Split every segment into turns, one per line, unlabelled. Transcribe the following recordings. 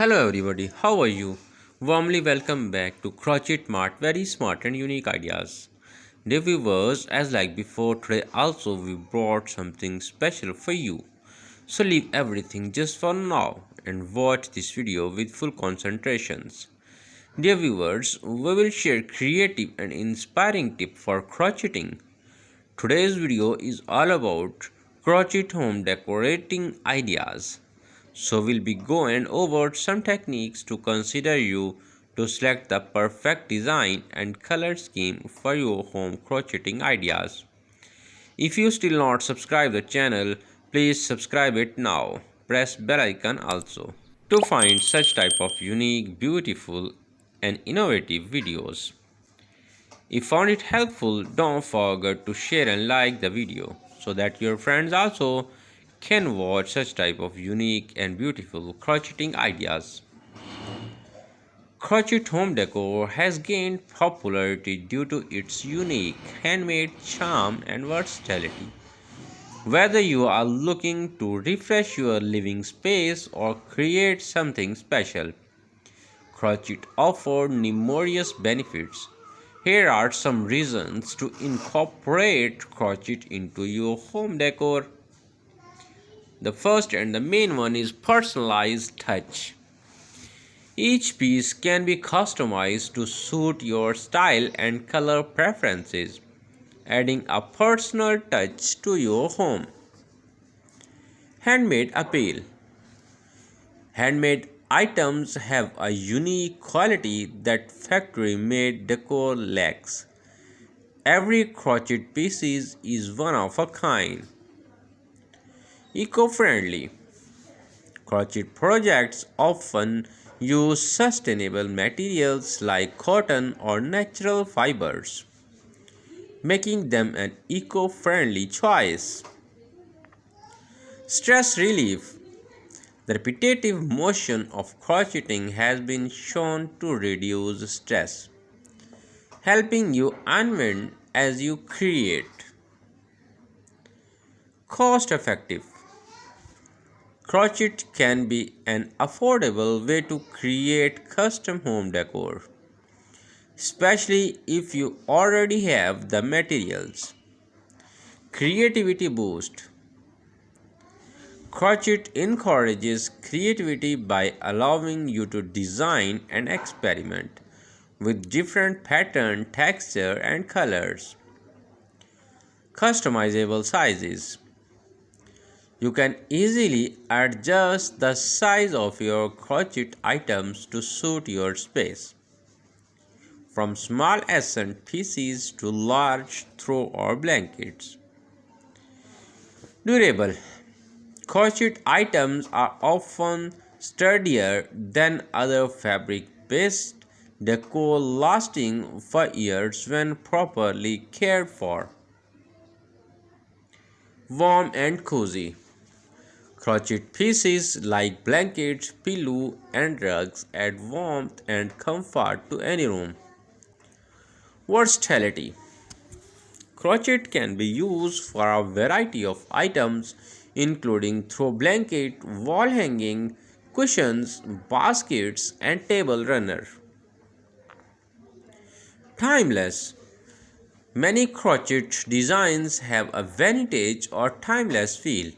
Hello everybody, how are you? Warmly welcome back to Crochet Mart, very smart and unique ideas. Dear viewers, as like before, today also we brought something special for you. So leave everything just for now and watch this video with full concentrations. Dear viewers, we will share creative and inspiring tips for crocheting. Today's video is all about crochet home decorating ideas. So we'll be going over some techniques to consider you to select the perfect design and color scheme for your home crocheting ideas. If you still not subscribe the channel, please subscribe it now. Press bell icon also to find such type of unique, beautiful and innovative videos. If found it helpful, don't forget to share and like the video so that your friends also can watch such type of unique and beautiful crocheting ideas. Crochet home decor has gained popularity due to its unique handmade charm and versatility. Whether you are looking to refresh your living space or create something special, crochet offers numerous benefits. Here are some reasons to incorporate crochet into your home decor. The first and the main one is personalized touch. Each piece can be customized to suit your style and color preferences, adding a personal touch to your home. Handmade appeal. Handmade items have a unique quality that factory-made decor lacks. Every crochet piece is one of a kind. Eco-friendly. Crochet projects often use sustainable materials like cotton or natural fibers, making them an eco-friendly choice. Stress relief. The repetitive motion of crocheting has been shown to reduce stress, helping you unwind as you create. Cost effective. Crochet can be an affordable way to create custom home decor, especially if you already have the materials. Creativity boost. Crochet encourages creativity by allowing you to design and experiment with different pattern, texture, and colors. Customizable sizes. You can easily adjust the size of your crochet items to suit your space, from small accent pieces to large throw or blankets. Durable. Crochet items are often sturdier than other fabric-based decor, lasting for years when properly cared for. Warm and cozy. Crochet pieces like blankets, pillow, and rugs add warmth and comfort to any room. Versatility. Crochet can be used for a variety of items, including throw blanket, wall hanging, cushions, baskets, and table runner. Timeless. Many crochet designs have a vintage or timeless feel,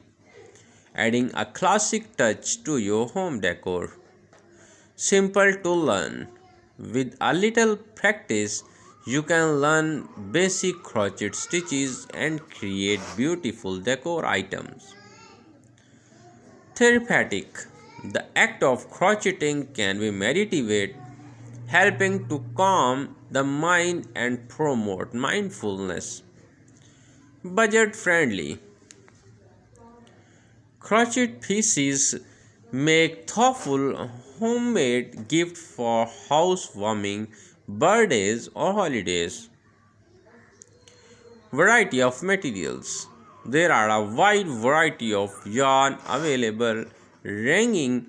adding a classic touch to your home decor. Simple to learn. With a little practice, you can learn basic crochet stitches and create beautiful decor items. Therapeutic. The act of crocheting can be meditative, helping to calm the mind and promote mindfulness. Budget friendly. Crochet pieces make thoughtful homemade gift for housewarming, birthdays or holidays. Variety of materials. There are a wide variety of yarn available, ranging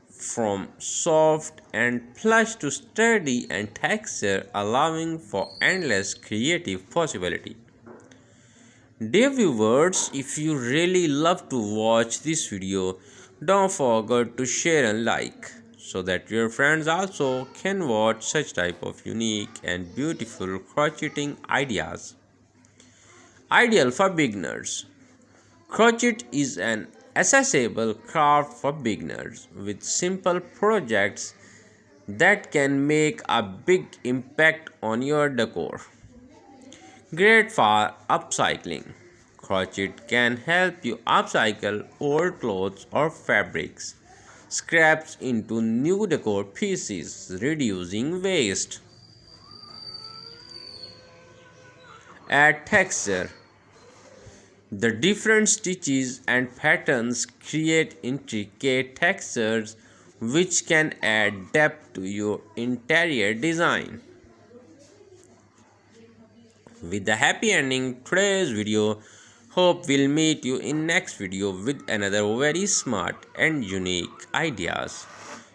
from soft and plush to sturdy and texture, allowing for endless creative possibility. Dear viewers, if you really love to watch this video, don't forget to share and like so that your friends also can watch such type of unique and beautiful crocheting ideas. Ideal for beginners. Crochet is an accessible craft for beginners with simple projects that can make a big impact on your decor. Great for upcycling. Crochet can help you upcycle old clothes or fabrics, scraps into new decor pieces, reducing waste. Add texture. The different stitches and patterns create intricate textures which can add depth to your interior design. With the happy ending today's video, hope we'll meet you in next video with another very smart and unique ideas.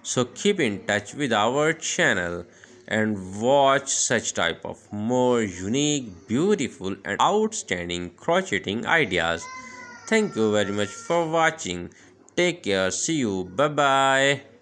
So keep in touch with our channel and watch such type of more unique, beautiful and outstanding crocheting ideas. Thank you very much for watching. Take care. See you. Bye bye.